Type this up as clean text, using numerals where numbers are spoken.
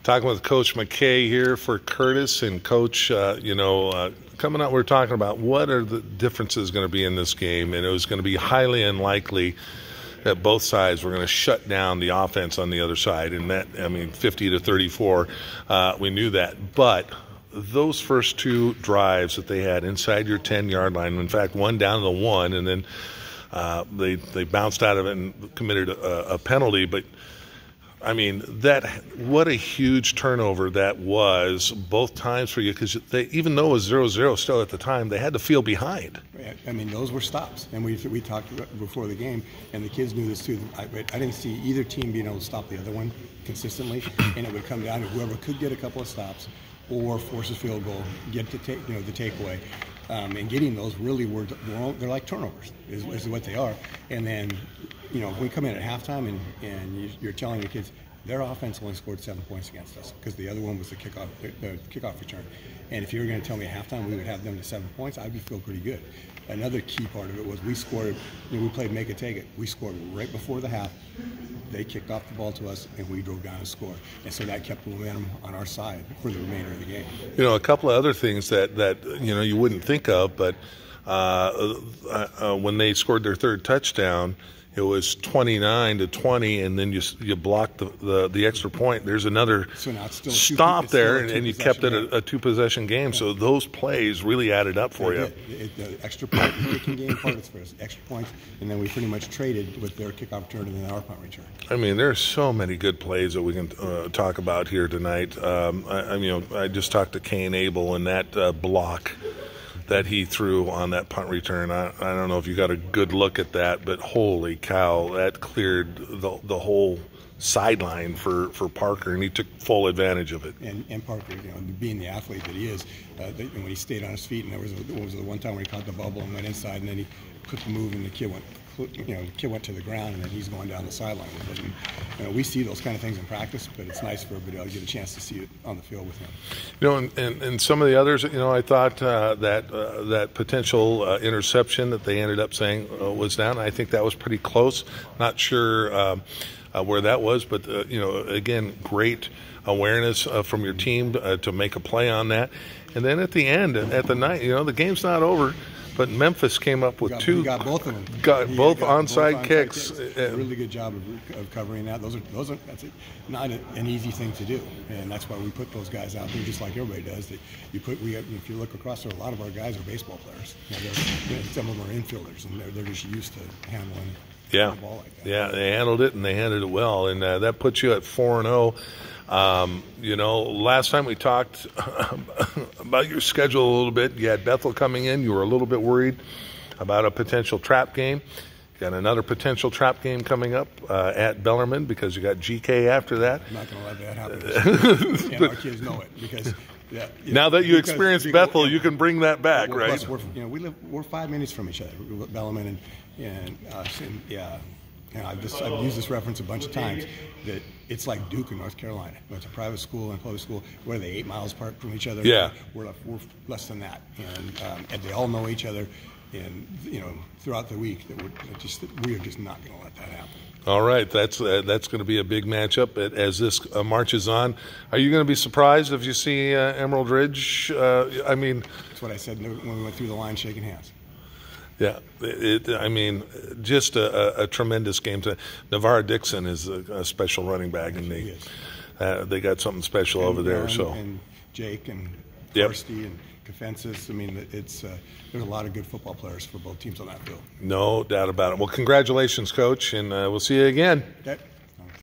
Talking with Coach McKay here for Curtis. And Coach, coming out, we're talking about what are the differences going to be in this game, and it was going to be highly unlikely that both sides were going to shut down the offense on the other side. And that, 50-34, we knew that. But those first two drives that they had inside your 10-yard line, in fact, one down to the one, and then they bounced out of it and committed a penalty. But what a huge turnover that was both times for you, because even though it was 0-0 still at the time, they had to feel behind. Those were stops, and we talked before the game, and the kids knew this too. I didn't see either team being able to stop the other one consistently, and it would come down to whoever could get a couple of stops or force a field goal, get the takeaway. And getting those really they're like turnovers is what they are. And then, we come in at halftime and you're telling the kids their offense only scored 7 points against us because the other one was the kickoff return. And if you were going to tell me at halftime we would have them to 7 points, I'd feel pretty good. Another key part of it was we scored. We played make it take it. We scored right before the half. They kicked off the ball to us, and we drove down and scored. And so that kept the momentum on our side for the remainder of the game. A couple of other things that you wouldn't think of, but when they scored their third touchdown, it was 29-20, and then you blocked the extra point. There's another stop there, and you kept it a two-possession game. Yeah. So those plays really added up for you. The extra point, the kicking game part is for us, extra points, and then we pretty much traded with their kickoff return and then our punt return. There's so many good plays that we can talk about here tonight. I just talked to Kane Abel and that block that he threw on that punt return. I don't know if you got a good look at that, but holy cow, that cleared the whole sideline for Parker, and he took full advantage of it. And Parker, being the athlete that he is, when he stayed on his feet, and there was the one time where he caught the bubble and went inside, and then he put the move, and the kid went to the ground, and then he's going down the sideline with it. And, we see those kind of things in practice, but it's nice for everybody to get a chance to see it on the field with him. And some of the others, I thought that potential interception that they ended up saying was down. I think that was pretty close. Not sure where that was, but again, great awareness from your team to make a play on that. And then at the end, at the night, the game's not over. But Memphis came up with two. Got both of them. Got both onside kicks. A really good job of covering that. That's not an easy thing to do, and that's why we put those guys out there, just like everybody does. If you look across there, a lot of our guys are baseball players. Some of them are infielders, and they're just used to handling the ball like that. Yeah, they handled it, and they handled it well, and that puts you at 4-0. Last time we talked about your schedule a little bit. You had Bethel coming in. You were a little bit worried about a potential trap game. You got another potential trap game coming up at Bellarmine because you got GK after that. I'm not going to let that happen. And our kids know it because now that you experienced Bethel, you can bring that back, right? Plus we're 5 minutes from each other, Bellarmine and us, and I've used this reference a bunch of times, that it's like Duke in North Carolina. It's a private school and a public school. What are they, 8 miles apart from each other? Yeah. We're less than that. And they all know each other. And, throughout the week, we are just not going to let that happen. All right. That's going to be a big matchup as this marches on. Are you going to be surprised if you see Emerald Ridge? That's what I said when we went through the line shaking hands. Yeah, just a tremendous game. Navarre Dixon is a special running back, and they got something special over there. And Jake and Kirsty and Kafensis. There's a lot of good football players for both teams on that field. No doubt about it. Well, congratulations, Coach, and we'll see you again. Okay.